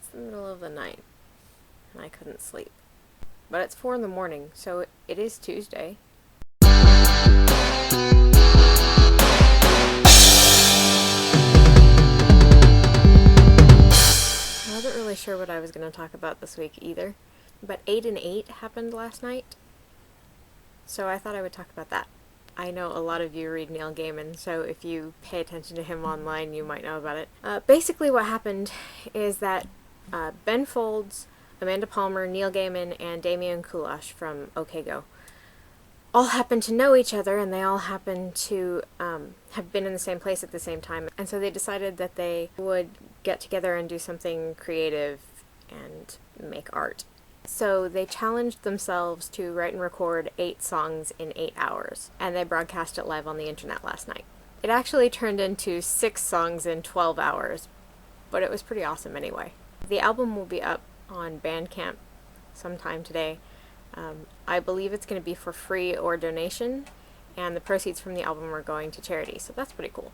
It's the middle of the night, and I couldn't sleep. But it's 4 in the morning, so it is Tuesday. I wasn't really sure what I was going to talk about this week either, but 8 and 8 happened last night, so I thought I would talk about that. I know a lot of you read Neil Gaiman, so if you pay attention to him online, you might know about it. Basically what happened is that Ben Folds, Amanda Palmer, Neil Gaiman, and Damian Kulash from OK Go all happen to know each other, and they all happen to have been in the same place at the same time. And so they decided that they would get together and do something creative and make art. So they challenged themselves to write and record 8 songs in 8 hours, and they broadcast it live on the internet last night. It actually turned into 6 songs in 12 hours, but it was pretty awesome anyway. The album will be up on Bandcamp sometime today. I believe it's going to be for free or donation, and the proceeds from the album are going to charity, so that's pretty cool.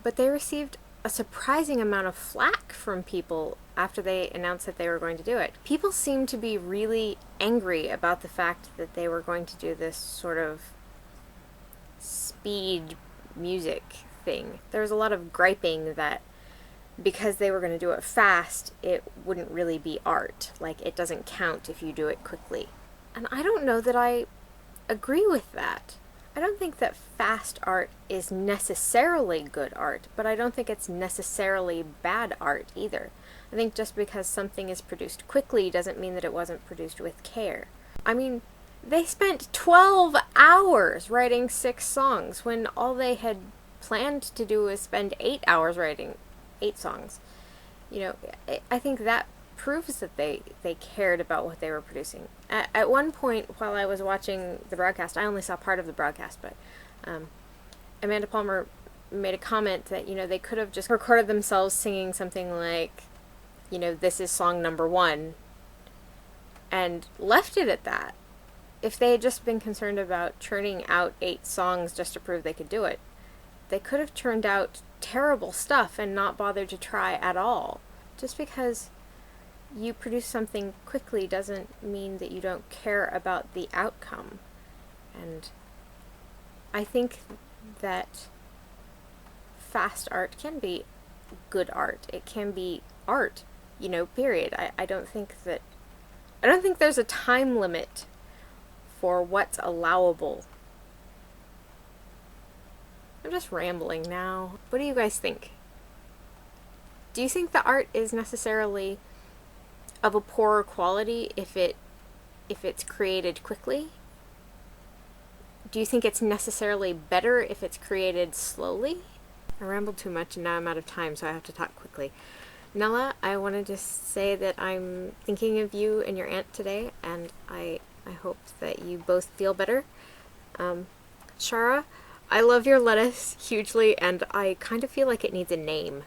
But they received a surprising amount of flack from people after they announced that they were going to do it. People seemed to be really angry about the fact that they were going to do this sort of speed music thing. There was a lot of griping that because they were going to do it fast, it wouldn't really be art. Like, it doesn't count if you do it quickly. And I don't know that I agree with that. I don't think that fast art is necessarily good art, but I don't think it's necessarily bad art either. I think just because something is produced quickly doesn't mean that it wasn't produced with care. I mean, they spent 12 hours writing 6 songs when all they had planned to do was spend 8 hours writing 8 songs. You know, I think that proves that they cared about what they were producing. At one point, while I was watching the broadcast, I only saw part of the broadcast, but Amanda Palmer made a comment that, you know, they could have just recorded themselves singing something like, you know, this is song number 1, and left it at that. If they had just been concerned about churning out 8 songs just to prove they could do it, they could have churned out terrible stuff and not bothered to try at all. Just because you produce something quickly doesn't mean that you don't care about the outcome. And I think that fast art can be good art. It can be art, you know, period. I don't think there's a time limit for what's allowable. I'm just rambling now. What do you guys think? Do you think the art is necessarily of a poorer quality if it's created quickly? Do you think it's necessarily better if it's created slowly? I rambled too much and now I'm out of time, so I have to talk quickly. Nella, I wanted to say that I'm thinking of you and your aunt today, and I hope that you both feel better. Shara, I love your lettuce hugely, and I kind of feel like it needs a name.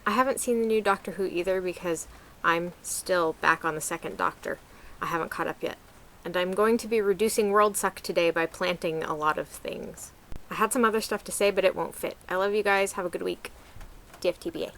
I haven't seen the new Doctor Who either because I'm still back on the 2nd Doctor. I haven't caught up yet. And I'm going to be reducing world suck today by planting a lot of things. I had some other stuff to say, but it won't fit. I love you guys. Have a good week. DFTBA.